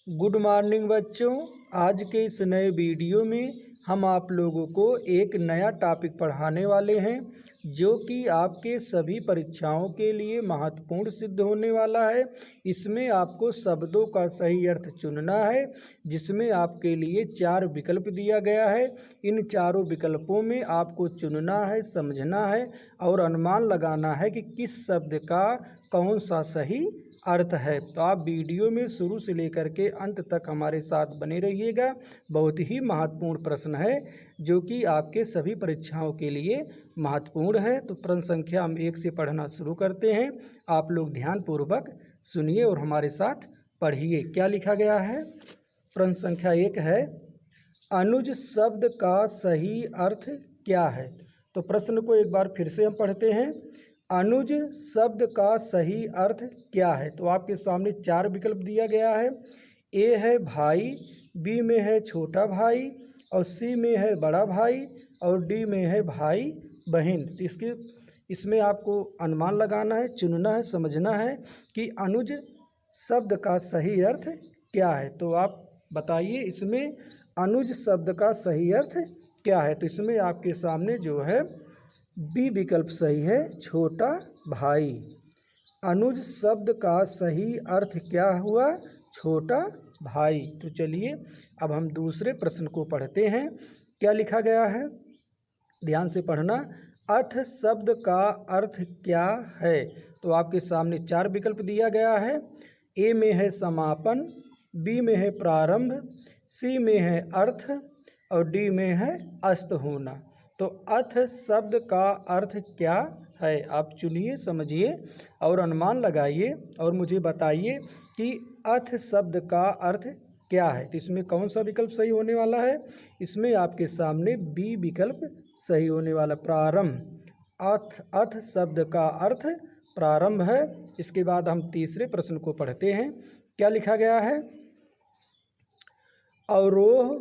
Good morning बच्चों। आज के इस नए वीडियो में हम आप लोगों को एक नया टॉपिक पढ़ाने वाले हैं जो कि आपके सभी परीक्षाओं के लिए महत्वपूर्ण सिद्ध होने वाला है। इसमें आपको शब्दों का सही अर्थ चुनना है, जिसमें आपके लिए 4 विकल्प दिया गया है। इन चारों विकल्पों में आपको चुनना है, समझना है और अनुमान लगाना है कि किस शब्द का कौन सा सही अर्थ है। तो आप वीडियो में शुरू से लेकर के अंत तक हमारे साथ बने रहिएगा। बहुत ही महत्वपूर्ण प्रश्न है जो कि आपके सभी परीक्षाओं के लिए महत्वपूर्ण है। तो प्रश्न संख्या हम 1 से पढ़ना शुरू करते हैं। आप लोग ध्यानपूर्वक सुनिए और हमारे साथ पढ़िए। क्या लिखा गया है? प्रश्न संख्या 1 है, अनुज शब्द का सही अर्थ क्या है? तो प्रश्न को एक बार फिर से हम पढ़ते हैं। अनुज शब्द का सही अर्थ क्या है? तो आपके सामने 4 विकल्प दिया गया है। ए है भाई, बी में है छोटा भाई और सी में है बड़ा भाई और डी में है भाई बहन। तो इसमें आपको अनुमान लगाना है, चुनना है, समझना है कि अनुज शब्द का सही अर्थ क्या है। तो आप बताइए इसमें अनुज शब्द का सही अर्थ क्या है। तो इसमें आपके सामने जो है बी विकल्प सही है, छोटा भाई। अनुज शब्द का सही अर्थ क्या हुआ? छोटा भाई। तो चलिए अब हम दूसरे प्रश्न को पढ़ते हैं। क्या लिखा गया है? ध्यान से पढ़ना। अथ शब्द का अर्थ क्या है? तो आपके सामने 4 विकल्प दिया गया है। ए में है समापन, बी में है प्रारंभ, सी में है अर्थ और डी में है अस्त होना। तो अथ शब्द का अर्थ क्या है? आप चुनिए, समझिए और अनुमान लगाइए और मुझे बताइए कि अथ शब्द का अर्थ क्या है। तो इसमें कौन सा विकल्प सही होने वाला है? इसमें आपके सामने बी विकल्प सही होने वाला, प्रारंभ। अथ शब्द का अर्थ प्रारंभ है। इसके बाद हम तीसरे प्रश्न को पढ़ते हैं। क्या लिखा गया है? अवरोह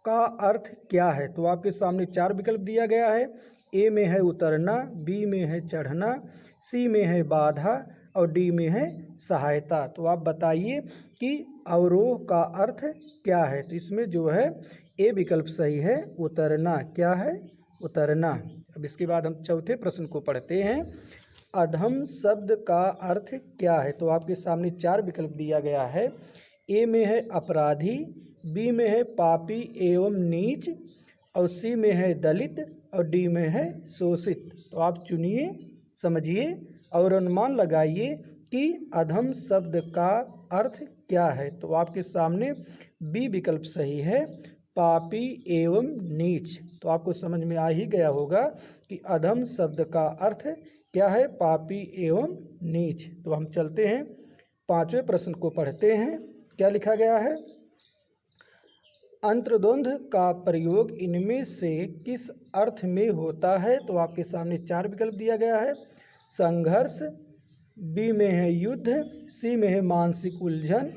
का अर्थ क्या है? तो आपके सामने 4 विकल्प दिया गया है। ए में है उतरना, बी में है चढ़ना, सी में है बाधा और डी में है सहायता। तो आप बताइए कि अवरोह का अर्थ क्या है। तो इसमें जो है ए विकल्प सही है, उतरना। क्या है? उतरना। अब इसके बाद हम चौथे प्रश्न को पढ़ते हैं। अधम शब्द का अर्थ क्या है? तो आपके सामने 4 विकल्प दिया गया है। ए में है अपराधी, बी में है पापी एवं नीच और सी में है दलित और डी में है शोषित। तो आप चुनिए, समझिए और अनुमान लगाइए कि अधम शब्द का अर्थ क्या है। तो आपके सामने बी विकल्प सही है, पापी एवं नीच। तो आपको समझ में आ ही गया होगा कि अधम शब्द का अर्थ क्या है, पापी एवं नीच। तो हम चलते हैं 5वें प्रश्न को पढ़ते हैं। क्या लिखा गया है? अंतर्द्वंद्व का प्रयोग इनमें से किस अर्थ में होता है? तो आपके सामने 4 विकल्प दिया गया है। संघर्ष, बी में है युद्ध, सी में है मानसिक उलझन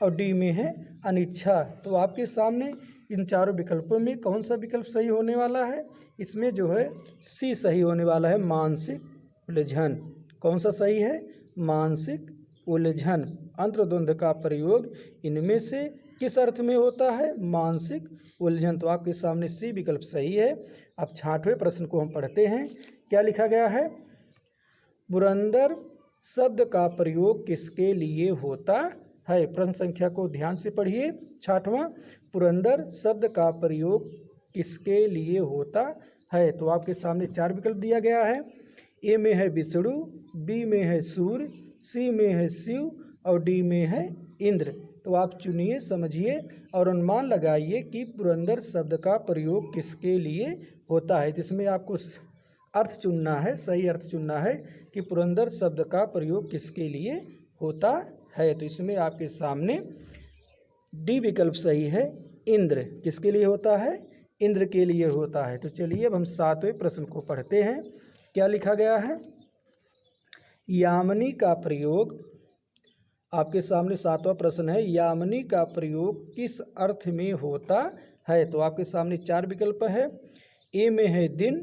और डी में है अनिच्छा। तो आपके सामने इन चारों विकल्पों में कौन सा विकल्प सही होने वाला है? इसमें जो है सी सही होने वाला है, मानसिक उलझन। कौन सा सही है? मानसिक उलझन। अंतर्द्वंद्व का प्रयोग इनमें से किस अर्थ में होता है? मानसिक उलझन। तो आपके सामने सी विकल्प सही है। अब 6वें प्रश्न को हम पढ़ते हैं। क्या लिखा गया है? पुरंदर शब्द का प्रयोग किसके लिए होता है? प्रश्न संख्या को ध्यान से पढ़िए। 6वां, पुरंदर शब्द का प्रयोग किसके लिए होता है? तो आपके सामने 4 विकल्प दिया गया है। ए में है विष्णु, बी में है सूर्य, सी में है शिव और डी में है इंद्र। तो आप चुनिए, समझिए और अनुमान लगाइए कि पुरंदर शब्द का प्रयोग किसके लिए होता है। जिसमें आपको अर्थ चुनना है, सही अर्थ चुनना है कि पुरंदर शब्द का प्रयोग किसके लिए होता है। तो इसमें आपके सामने डी विकल्प सही है, इंद्र। किसके लिए होता है? इंद्र के लिए होता है। तो चलिए अब हम 7वें प्रश्न को पढ़ते हैं। क्या लिखा गया है? यामिनी का प्रयोग, आपके सामने 7वां प्रश्न है, यामिनी का प्रयोग किस अर्थ में होता है? तो आपके सामने 4 विकल्प है। ए में है दिन,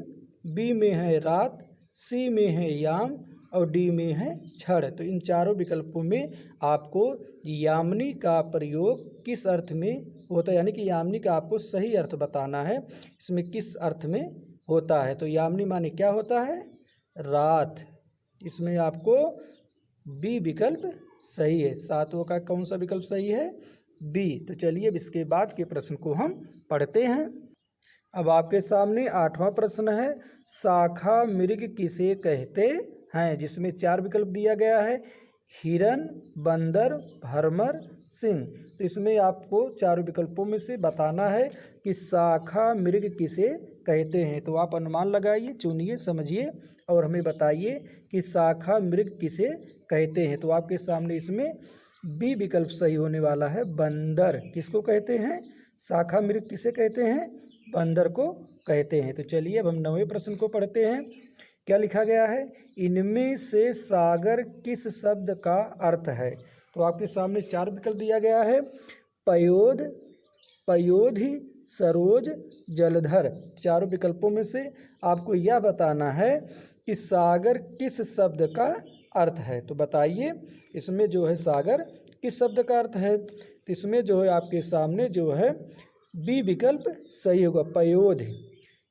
बी में है रात, सी में है याम और डी में है छड़। तो इन चारों विकल्पों में आपको यामिनी का प्रयोग किस अर्थ में होता है, यानी कि यामिनी का आपको सही अर्थ बताना है, इसमें किस अर्थ में होता है। तो यामिनी माने क्या होता है, रात। इसमें आपको बी विकल्प सही है। सातों का कौन सा विकल्प सही है, बी। तो चलिए अब इसके बाद के प्रश्न को हम पढ़ते हैं। अब आपके सामने 8वां प्रश्न है, शाखा मृग किसे कहते हैं, जिसमें 4 विकल्प दिया गया है, हिरन, बंदर, भरमर, सिंह। तो इसमें आपको 4 विकल्पों में से बताना है कि शाखा मृग किसे कहते हैं। तो आप अनुमान लगाइए, चुनिए, समझिए और हमें बताइए कि शाखा मृग किसे कहते हैं। तो आपके सामने इसमें बी विकल्प सही होने वाला है, बंदर। किसको कहते हैं, शाखा मृग किसे कहते हैं, बंदर को कहते हैं। तो चलिए अब हम 9वें प्रश्न को पढ़ते हैं। क्या लिखा गया है, इनमें से सागर किस शब्द का अर्थ है। तो आपके सामने 4 विकल्प दिया गया है, पयोध, पयोधि, सरोज, जलधर। चारों विकल्पों में से आपको यह बताना है कि सागर किस शब्द का अर्थ है। तो बताइए इसमें जो है सागर किस शब्द का अर्थ है। तो इसमें जो है आपके सामने जो है बी विकल्प सही होगा, पयोध।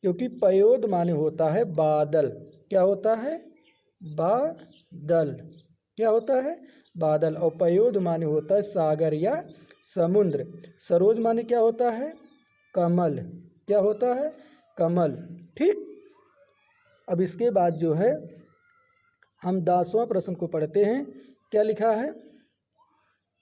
क्योंकि पयोध माने होता है बादल। क्या होता है, बादल। क्या होता है, बादल। और पयोध माने होता है सागर या समुद्र। सरोज माने क्या होता है, कमल। क्या होता है, कमल। ठीक। अब इसके बाद जो है हम 10वां प्रश्न को पढ़ते हैं। क्या लिखा है,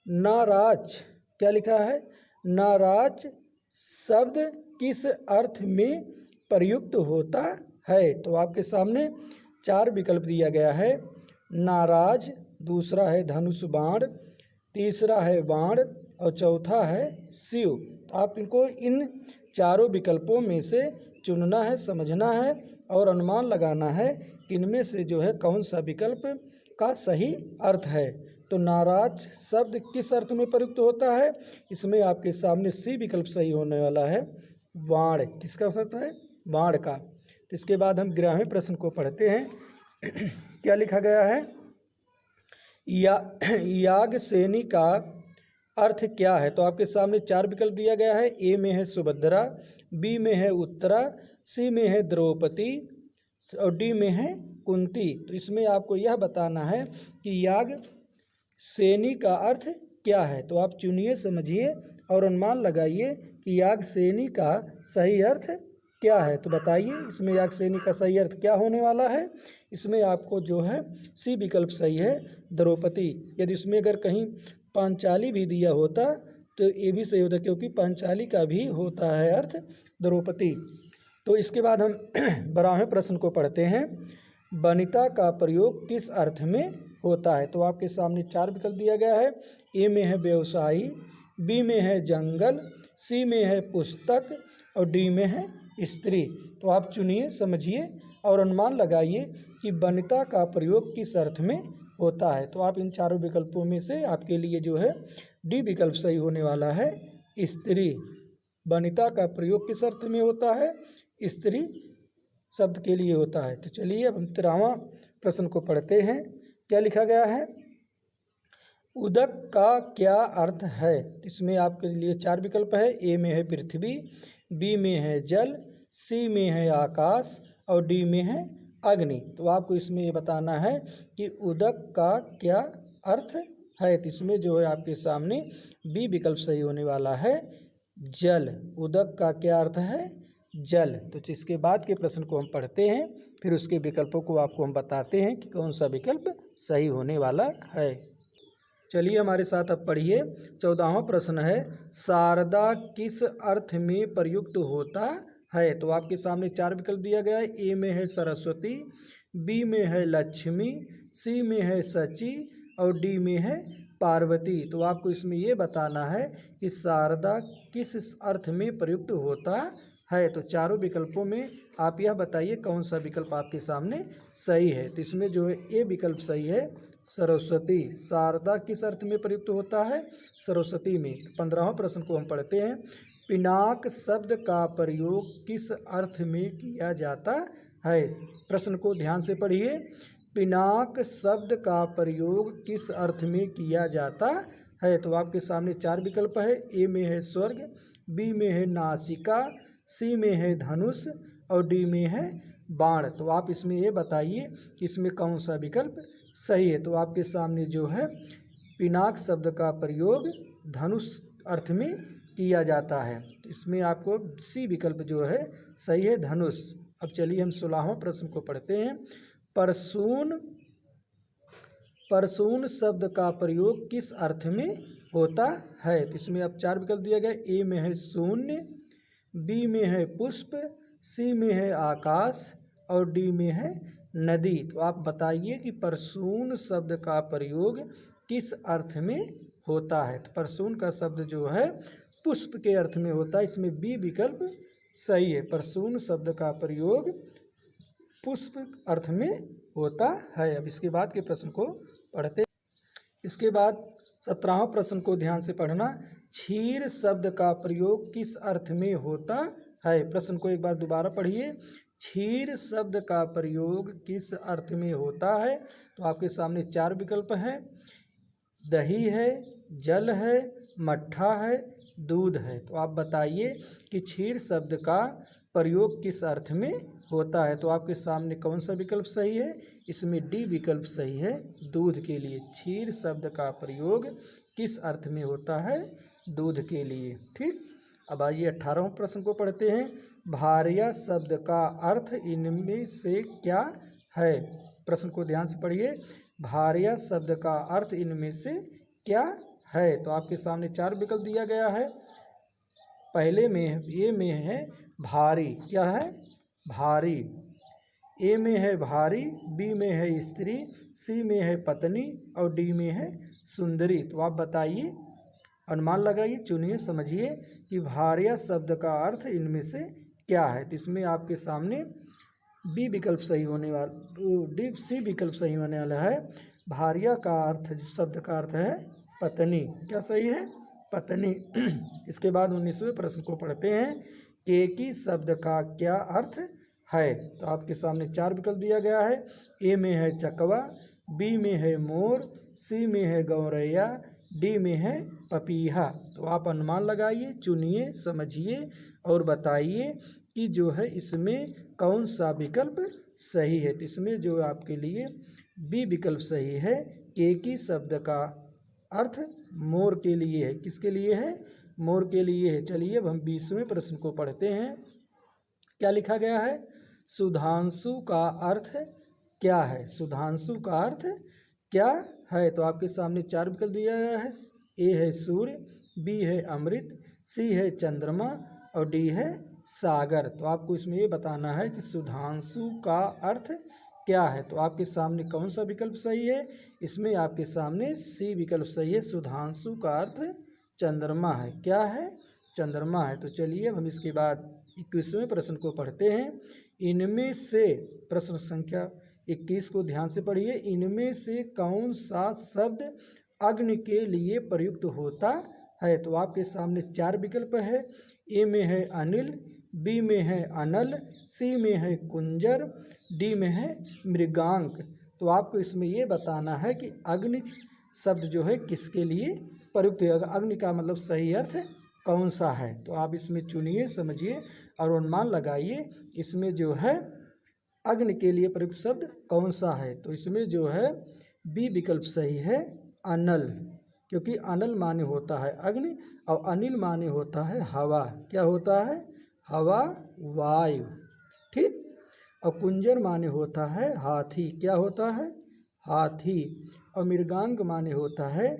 नाराज। क्या लिखा है, नाराज शब्द किस अर्थ में प्रयुक्त होता है। तो आपके सामने 4 विकल्प दिया गया है, नाराज, दूसरा है धनुष बाण, तीसरा है बाण और चौथा है शिव। तो आप इनको इन चारों विकल्पों में से चुनना है, समझना है और अनुमान लगाना है कि इनमें से जो है कौन सा विकल्प का सही अर्थ है। तो नाराज शब्द किस अर्थ में प्रयुक्त होता है, इसमें आपके सामने सी विकल्प सही होने वाला है, बाण। किसका अर्थ है, बाण का। तो इसके बाद हम 11वें प्रश्न को पढ़ते हैं। क्या लिखा गया है, यागसेनी का अर्थ क्या है। तो आपके सामने 4 विकल्प दिया गया है, ए में है सुभद्रा, बी में है उत्तरा, सी में है द्रौपदी और डी में है कुंती। तो इसमें आपको यह बताना है कि यागसेनी का अर्थ क्या है। तो आप चुनिए, समझिए और अनुमान लगाइए कि यागसेनी का सही अर्थ क्या है। तो बताइए इसमें यागसेनी का सही अर्थ क्या होने वाला है। इसमें आपको जो है सी विकल्प सही है, द्रौपदी। यदि इसमें अगर कहीं पांचाली भी दिया होता तो ये भी सही होता, क्योंकि पांचाली का भी होता है अर्थ द्रौपदी। तो इसके बाद हम 12वें प्रश्न को पढ़ते हैं। वनिता का प्रयोग किस अर्थ में होता है। तो आपके सामने 4 विकल्प दिया गया है, ए में है व्यवसायी, बी में है जंगल, सी में है पुस्तक और डी में है स्त्री। तो आप चुनिए, समझिए और अनुमान लगाइए कि वनिता का प्रयोग किस अर्थ में होता है। तो आप इन चारों विकल्पों में से आपके लिए जो है डी विकल्प सही होने वाला है, स्त्री। वनिता का प्रयोग किस अर्थ में होता है, स्त्री शब्द के लिए होता है। तो चलिए अब हम 13वां प्रश्न को पढ़ते हैं। क्या लिखा गया है, उदक का क्या अर्थ है। इसमें आपके लिए 4 विकल्प है, ए में है पृथ्वी, बी में है जल, सी में है आकाश और डी में है अग्नि। तो आपको इसमें ये बताना है कि उदक का क्या अर्थ है। तो इसमें जो है आपके सामने बी विकल्प सही होने वाला है, जल। उदक का क्या अर्थ है, जल। तो इसके बाद के प्रश्न को हम पढ़ते हैं, फिर उसके विकल्पों को आपको हम बताते हैं कि कौन सा विकल्प सही होने वाला है। चलिए हमारे साथ अब पढ़िए। 14वां प्रश्न है, शारदा किस अर्थ में प्रयुक्त होता है। तो आपके सामने 4 विकल्प दिया गया है, ए में है सरस्वती, बी में है लक्ष्मी, सी में है सची और डी में है पार्वती। तो आपको इसमें ये बताना है कि शारदा किस अर्थ में प्रयुक्त होता है। तो चारों विकल्पों में आप यह बताइए कौन सा विकल्प आपके सामने सही है। तो इसमें जो है ए विकल्प सही है, सरस्वती। शारदा किस अर्थ में प्रयुक्त होता है, सरस्वती में। तो 15वां प्रश्न को हम पढ़ते हैं। पिनाक शब्द का प्रयोग किस अर्थ में किया जाता है। प्रश्न को ध्यान से पढ़िए। पिनाक शब्द का प्रयोग किस अर्थ में किया जाता है? तो आपके सामने 4 विकल्प है। ए में है स्वर्ग, बी में है नासिका, सी में है धनुष और डी में है बाण। तो आप इसमें ये बताइए कि इसमें कौन सा विकल्प सही है। तो आपके सामने जो है पिनाक शब्द का प्रयोग धनुष अर्थ में किया जाता है। तो इसमें आपको सी विकल्प जो है सही है, धनुष। अब चलिए हम 16वां प्रश्न को पढ़ते हैं। परसून शब्द का प्रयोग किस अर्थ में होता है? तो इसमें अब 4 विकल्प दिया गया। ए में है शून्य, बी में है पुष्प, सी में है आकाश और डी में है नदी। तो आप बताइए कि परसून शब्द का प्रयोग किस अर्थ में होता है? तो परसून का शब्द जो है पुष्प के अर्थ में होता है। इसमें बी विकल्प सही है। परसून शब्द का प्रयोग पुष्प अर्थ में होता है। अब इसके बाद के प्रश्न को पढ़ते। इसके बाद 17वां प्रश्न को ध्यान से पढ़ना। क्षीर शब्द का प्रयोग किस अर्थ में होता है? प्रश्न को एक बार दोबारा पढ़िए। क्षीर शब्द का प्रयोग किस अर्थ में होता है? तो आपके सामने 4 विकल्प हैं। दही है, जल है, मट्ठा है, दूध है। तो आप बताइए कि क्षीर शब्द का प्रयोग किस अर्थ में होता है? तो आपके सामने कौन सा विकल्प सही है? इसमें डी विकल्प सही है, दूध के लिए। क्षीर शब्द का प्रयोग किस अर्थ में होता है? दूध के लिए। ठीक। अब आइए 18वां प्रश्न को पढ़ते हैं। भार्या शब्द का अर्थ इनमें से क्या है? प्रश्न को ध्यान से पढ़िए। भार्या शब्द का अर्थ इनमें से क्या है? तो आपके सामने 4 विकल्प दिया गया है। पहले में ए में है भारी। क्या है? भारी। ए में है भारी, बी में है स्त्री, सी में है पत्नी और डी में है सुंदरी। तो आप बताइए, अनुमान लगाइए, चुनिए, समझिए कि भार्या शब्द का अर्थ इनमें से क्या है। तो इसमें आपके सामने बी विकल्प सही होने वाला, डी सी विकल्प सही होने वाला है। भार्या का अर्थ, शब्द का अर्थ है पत्नी। क्या सही है? पत्नी। इसके बाद 19वें प्रश्न को पढ़ते हैं। केकी शब्द का क्या अर्थ है? तो आपके सामने 4 विकल्प दिया गया है। ए में है चकवा, बी में है मोर, सी में है गौरैया, डी में है पपीहा। तो आप अनुमान लगाइए, चुनिए, समझिए और बताइए कि जो है इसमें कौन सा विकल्प सही है। तो इसमें जो आपके लिए बी विकल्प सही है। केकी शब्द का अर्थ मोर के लिए है। किसके लिए है? मोर के लिए है। चलिए अब हम 20वें प्रश्न को पढ़ते हैं। क्या लिखा गया है? सुधांशु का अर्थ क्या है? सुधांशु का अर्थ क्या है? तो आपके सामने 4 विकल्प दिया गया है। ए है सूर्य, बी है अमृत, सी है चंद्रमा और डी है सागर। तो आपको इसमें ये बताना है कि सुधांशु का अर्थ क्या है। तो आपके सामने कौन सा विकल्प सही है? इसमें आपके सामने सी विकल्प सही है। सुधांशु का अर्थ चंद्रमा है। क्या है? चंद्रमा है। तो चलिए अब हम इसके बाद 21वें प्रश्न को पढ़ते हैं। इनमें से, प्रश्न संख्या 21 को ध्यान से पढ़िए। इनमें से कौन सा शब्द अग्नि के लिए प्रयुक्त होता है? तो आपके सामने 4 विकल्प है। ए में है अनिल, बी में है अनल, सी में है कुंजर, डी में है मृगांक। तो आपको इसमें ये बताना है कि अग्नि शब्द जो है किसके लिए प्रयुक्त है। अग्नि का मतलब सही अर्थ कौन सा है? तो आप इसमें चुनिए, समझिए और अनुमान लगाइए इसमें जो है अग्नि के लिए प्रयुक्त शब्द कौन सा है। तो इसमें जो है बी विकल्प सही है, अनल। क्योंकि अनल माने होता है अग्नि और अनिल माने होता है हवा। क्या होता है? हवा, वायु। ठीक। और कुंजर माने होता है हाथी। क्या होता है? हाथी। और मृगांक माने होता है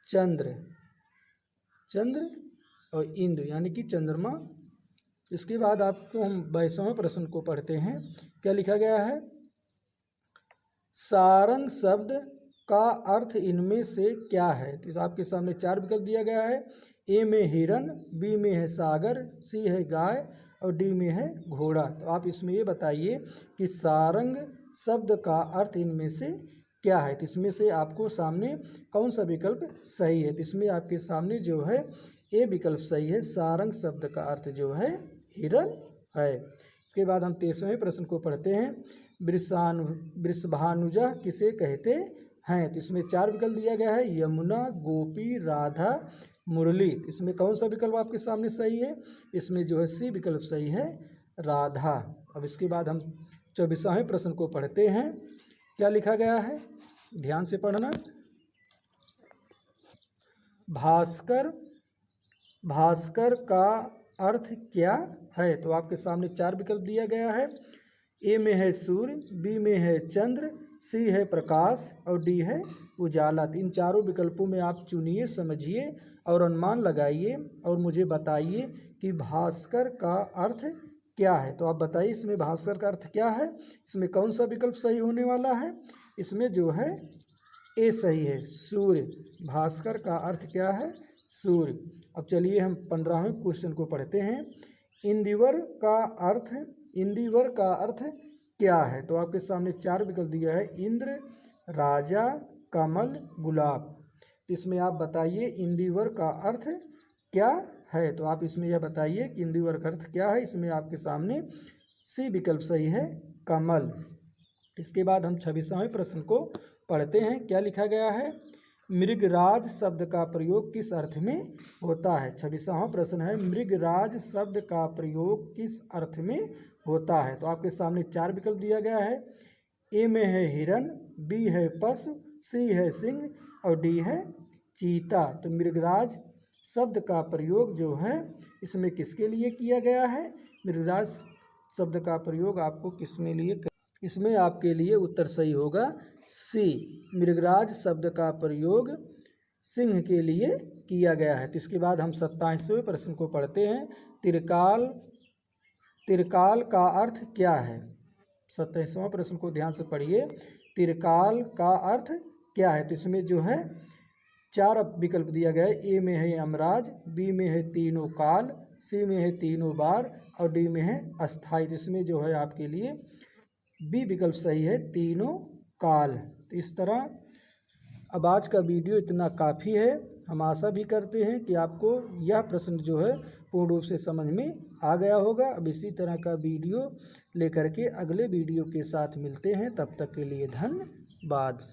चंद्र। चंद्र और इंद्र यानी कि चंद्रमा। इसके बाद आपको हम 22वें प्रश्न को पढ़ते हैं। क्या लिखा गया है? सारंग शब्द का अर्थ इनमें से क्या है? तो आपके सामने 4 विकल्प दिया गया है। ए में हिरन, बी में है सागर, सी है गाय और डी में है घोड़ा। तो आप इसमें ये बताइए कि सारंग शब्द का अर्थ इनमें से क्या है। तो इसमें से आपको सामने कौन सा विकल्प सही है? तो इसमें आपके सामने जो है ए विकल्प सही है। सारंग शब्द का अर्थ जो है हिरन है। इसके बाद हम 23वें प्रश्न को पढ़ते हैं। वृषभानुजा किसे कहते हैं? तो इसमें 4 विकल्प दिया गया है, यमुना, गोपी, राधा, मुरली। तो इसमें कौन सा विकल्प आपके सामने सही है? इसमें जो है सी विकल्प सही है, राधा। अब इसके बाद हम 24वें प्रश्न को पढ़ते हैं। क्या लिखा गया है, ध्यान से पढ़ना। भास्कर का अर्थ क्या है? तो आपके सामने 4 विकल्प दिया गया है। ए में है सूर्य, बी में है चंद्र, सी है प्रकाश और डी है उजाला। इन चारों विकल्पों में आप चुनिए, समझिए और अनुमान लगाइए और मुझे बताइए कि भास्कर का अर्थ क्या है। तो आप बताइए इसमें भास्कर का अर्थ क्या है? इसमें कौन सा विकल्प सही होने वाला है? इसमें जो है ए सही है, सूर्य। भास्कर का अर्थ क्या है? सूर्य। अब चलिए हम 15वें क्वेश्चन को पढ़ते हैं। इंदिवर का अर्थ क्या है? तो आपके सामने 4 विकल्प दिया है, इंद्र, राजा, कमल, गुलाब। तो इसमें आप बताइए इंदिवर का अर्थ क्या है? तो आप इसमें यह बताइए कि इंदिवर का अर्थ क्या है। इसमें आपके सामने सी विकल्प सही है, कमल। इसके बाद हम 26वें प्रश्न को पढ़ते हैं। क्या लिखा गया है? मृगराज शब्द का प्रयोग किस अर्थ में होता है? 26वां प्रश्न है, मृगराज शब्द का प्रयोग किस अर्थ में होता है? तो आपके सामने 4 विकल्प दिया गया है। ए में है हिरन, बी है पशु, सी है सिंह और डी है चीता। तो मृगराज शब्द का प्रयोग जो है इसमें किसके लिए किया गया है? मृगराज शब्द का प्रयोग आपको किसमें लिए? इसमें आपके लिए उत्तर सही होगा सी। मृगराज शब्द का प्रयोग सिंह के लिए किया गया है। तो इसके बाद हम 27वें प्रश्न को पढ़ते हैं। तिरकाल का अर्थ क्या है? 27वां प्रश्न को ध्यान से पढ़िए। तिरकाल का अर्थ क्या है? तो इसमें जो है 4 विकल्प दिया गया है। ए में है यमराज, बी में है तीनों काल, सी में है तीनों बार और डी में है अस्थाई। तो इसमें जो है आपके लिए बी विकल्प सही है, तीनों काल। तो इस तरह अब आज का वीडियो इतना काफ़ी है। हम आशा भी करते हैं कि आपको यह प्रश्न जो है पूर्ण रूप से समझ में आ गया होगा। अब इसी तरह का वीडियो लेकर के अगले वीडियो के साथ मिलते हैं। तब तक के लिए धन्यवाद।